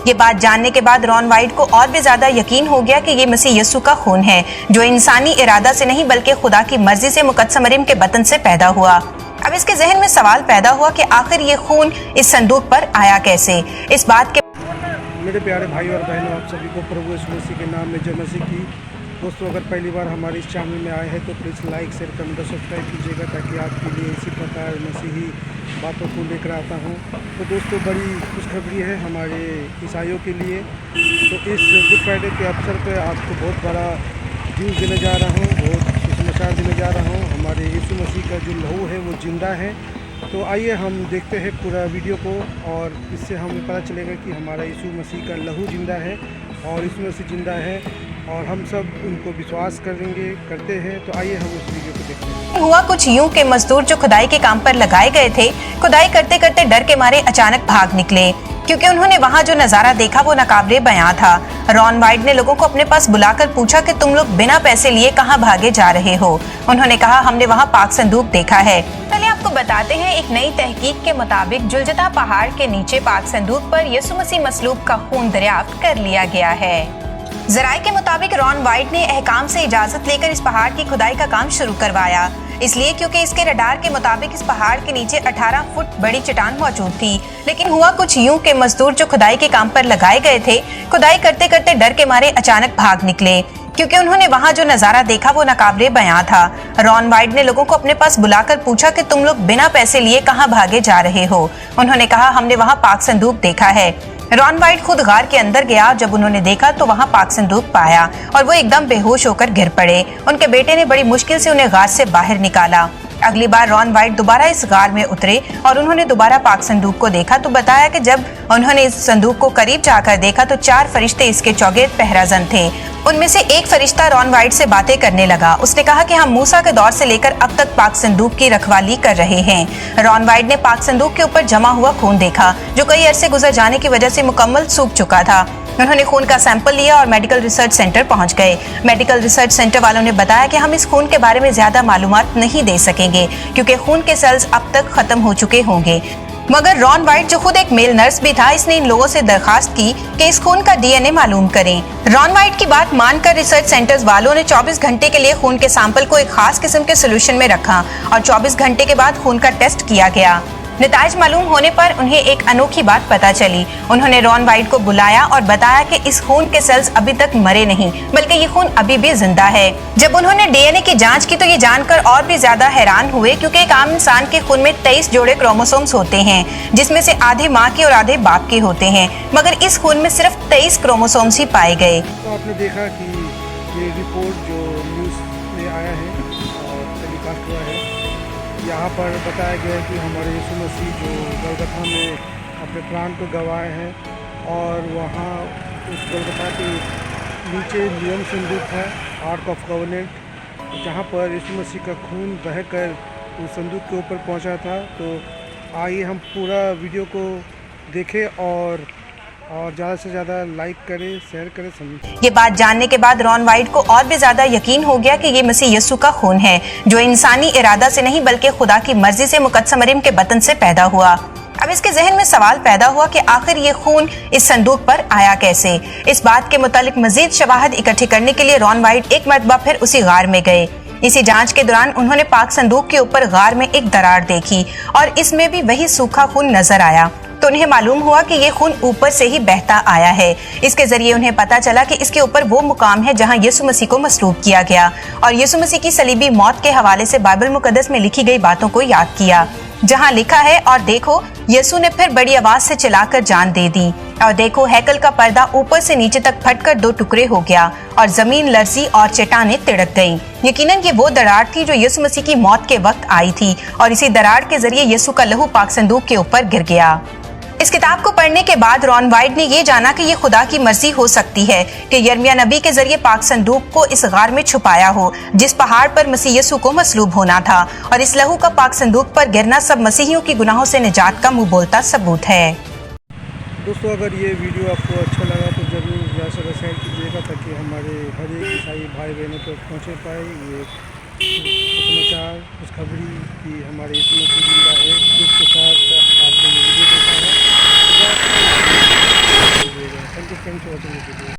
ये बात जानने के बाद रॉन वाइट को और भी ज्यादा यकीन हो गया कि ये मसीह यीशु का खून है, जो इंसानी इरादा से नहीं बल्कि खुदा की मर्जी से मुकद्दस मरियम के बतन से पैदा हुआ। अब इसके जहन में सवाल पैदा हुआ कि आखिर ये खून इस संदूक पर आया कैसे। इस बात के मेरे प्यारे भाई और बहनों, आप सभी को प्रभु यीशु मसीह के नाम में जय मसीह की। दोस्तों, अगर पहली बार हमारे इस चैनल में आए हैं तो प्लीज़ लाइक शेयर कमेंट और सब्सक्राइब कीजिएगा, ताकि आपके लिए इसी प्रकार मसीही बातों को लेकर आता हूँ। तो दोस्तों, बड़ी खुशखबरी है हमारे ईसाइयों के लिए। तो इस गुड फ्राइडे के अवसर पर आपको बहुत बड़ा न्यूज़ देने जा रहा हूँ, बहुत सुसमाचार देने जा रहा हूँ। हमारे यीशु मसीह का जो लहू है वो जिंदा है। तो आइए हम देखते हैं पूरा वीडियो को, और इससे हमें पता चलेगा कि हमारा यीशु मसीह का लहू जिंदा है और यीशु मसीह जिंदा है, और हम सब उनको विश्वास करते हैं। तो आइए हम उस वीडियो को देखते हैं। हुआ कुछ यूं के मजदूर जो खुदाई के काम पर लगाए गए थे, खुदाई करते करते डर के मारे अचानक भाग निकले, क्योंकि उन्होंने वहाँ जो नजारा देखा वो नाकाबिले बयां था। रॉन वाइट ने लोगों को अपने पास बुलाकर पूछा कि तुम लोग बिना पैसे लिए कहाँ भागे जा रहे हो। उन्होंने कहा, हमने वहाँ पाक संदूक देखा है। पहले आपको बताते हैं, एक नई तहकीक के मुताबिक जुलजता पहाड़ के नीचे पाक संदूक पर यीशु मसीह मसलूब का खून दरियाफ्त कर लिया गया है। जराये के मुताबिक रॉन वाइट ने अहकाम से इजाजत लेकर इस पहाड़ की खुदाई का काम शुरू करवाया, इसलिए क्योंकि इसके रडार के मुताबिक इस पहाड़ के नीचे 18 फुट बड़ी चट्टान मौजूद थी। लेकिन हुआ कुछ यूं के मजदूर जो खुदाई के काम पर लगाए गए थे, खुदाई करते करते डर के मारे अचानक भाग निकले, क्योंकि उन्होंने वहाँ जो नजारा देखा वो नाकाबिले बयां था। रॉन वाइट ने लोगों को अपने पास बुलाकर पूछा कि तुम लोग बिना पैसे लिए कहाँ भागे जा रहे हो। उन्होंने कहा, हमने वहाँ पाक संदूक देखा है। रॉन वाइट खुद गार के अंदर गया। जब उन्होंने देखा तो वहाँ पाक संदूक पाया और वो एकदम बेहोश होकर गिर पड़े। उनके बेटे ने बड़ी मुश्किल से उन्हें गार से बाहर निकाला। अगली बार रॉन वाइट दोबारा इस गार में उतरे और उन्होंने दोबारा पाक संदूक को देखा तो बताया कि जब उन्होंने इस संदूक को करीब जाकर देखा तो 4 फरिश्ते इसके चौगिर्द पहराजन थे। उनमें से एक फरिश्ता रॉन वाइट से बातें करने लगा। उसने कहा कि हम मूसा के दौर से लेकर अब तक पाक संदूक की रखवाली कर रहे हैं। रॉन वाइट ने पाक संदूक के ऊपर जमा हुआ खून देखा, जो कई अरसे गुजर जाने की वजह से मुकम्मल सूख चुका था। उन्होंने खून का सैंपल लिया और मेडिकल रिसर्च सेंटर पहुंच गए। मेडिकल रिसर्च सेंटर वालों ने बताया कि हम इस खून के बारे में ज्यादा मालूमात नहीं दे सकेंगे, क्योंकि खून के सेल्स अब तक खत्म हो चुके होंगे। मगर रॉन वाइट, जो खुद एक मेल नर्स भी था, इसने इन लोगों से दरखास्त की कि इस खून का डीएनए मालूम करें। रॉन वाइट की बात मानकर रिसर्च सेंटर्स वालों ने 24 घंटे के लिए खून के सैंपल को एक खास किस्म के सोल्यूशन में रखा और 24 घंटे के बाद खून का टेस्ट किया गया। नतीजा मालूम होने पर उन्हें एक अनोखी बात पता चली। उन्होंने रॉन वाइट को बुलाया और बताया कि इस खून के सेल्स अभी तक मरे नहीं, बल्कि ये खून अभी भी जिंदा है। जब उन्होंने डीएनए की जांच की तो ये जानकर और भी ज्यादा हैरान हुए, क्योंकि एक आम इंसान के खून में 23 जोड़े क्रोमोसोम्स होते हैं, जिसमें से आधे माँ के और आधे बाप के होते हैं, मगर इस खून में सिर्फ 23 क्रोमोसोम्स ही पाए गए। तो आपने देखा कि ये रिपोर्ट जो न्यूज़ में आया है और टेलीकास्ट हुआ है, यहाँ पर बताया गया है कि हमारे यीशु मसीह जो गोलगथा में अपने प्राण को गंवाए हैं, और वहाँ उस गोलगथा के नीचे नियम संदूक है, आर्क ऑफ कवनेंट, जहाँ पर यीशु मसीह का खून बहकर उस संदूक के ऊपर पहुँचा था। तो आइए हम पूरा वीडियो को देखें और ज़्यादा से ज़्यादा लाइक करें, शेयर करें, समझें। ये बात जानने के बाद रॉन वाइट को और भी ज्यादा यकीन हो गया कि ये मसीह यीशु का खून है, जो इंसानी इरादा से नहीं बल्कि खुदा की मर्जी से मुकद्दस मरियम के बतन से पैदा हुआ। अब इसके जहन में सवाल पैदा हुआ कि आखिर ये खून इस संदूक पर आया कैसे। इस बात के मुतालिक मजीद शवाहद इकट्ठी करने के लिए रॉन वाइट एक मरतबा फिर उसी गार में गए। इसी जांच के दौरान उन्होंने पाक संदूक के ऊपर गार में एक दरार देखी और इसमें भी वही सूखा खून नजर आया। तो उन्हें मालूम हुआ कि ये खून ऊपर से ही बहता आया है। इसके जरिए उन्हें पता चला कि इसके ऊपर वो मुकाम है जहां यीशु मसीह को मसलूब किया गया, और यीशु मसीह की सलीबी मौत के हवाले से बाइबल मुकद्दस में लिखी गई बातों को याद किया, जहां लिखा है, और देखो यीशु ने फिर बड़ी आवाज से चिल्लाकर जान दे दी, और देखो हैकल का पर्दा ऊपर से नीचे तक फटकर 2 टुकड़े हो गया और जमीन लर्जी और चट्टानें तिड़क गईं। यकीनन ये वो दरार थी जो यीशु मसीह की मौत के वक्त आई थी, और इसी दरार के जरिए यीशु का लहू पाक संदूक के ऊपर गिर गया। इस किताब को पढ़ने के बाद रॉन वाइट ने ये जाना कि ये खुदा की मर्जी हो सकती है कि यिर्मयाह नबी के जरिए पाक संदूक को इस गार में छुपाया हो, जिस पहाड़ पर मसीह यीशु को मसलूब होना था, और इस लहू का पाक संदूक पर गिरना सब मसीहियों की गुनाहों से निजात का मुंह बोलता सबूत है। दोस्तों, अगर ये वीडियो आपको अच्छा लगा तो जरूर ज़्यादा से ज़्यादा शेयर कीजिएगा, ताकि हमारे हर एक ईसाई भाई बहनों तक पहुँचे पाए ये समाचार, खुशखबरी कि हमारे यीशु मसीह जिंदा है। दुख के साथ आपने ये वीडियो देखा है। Thank you watching video.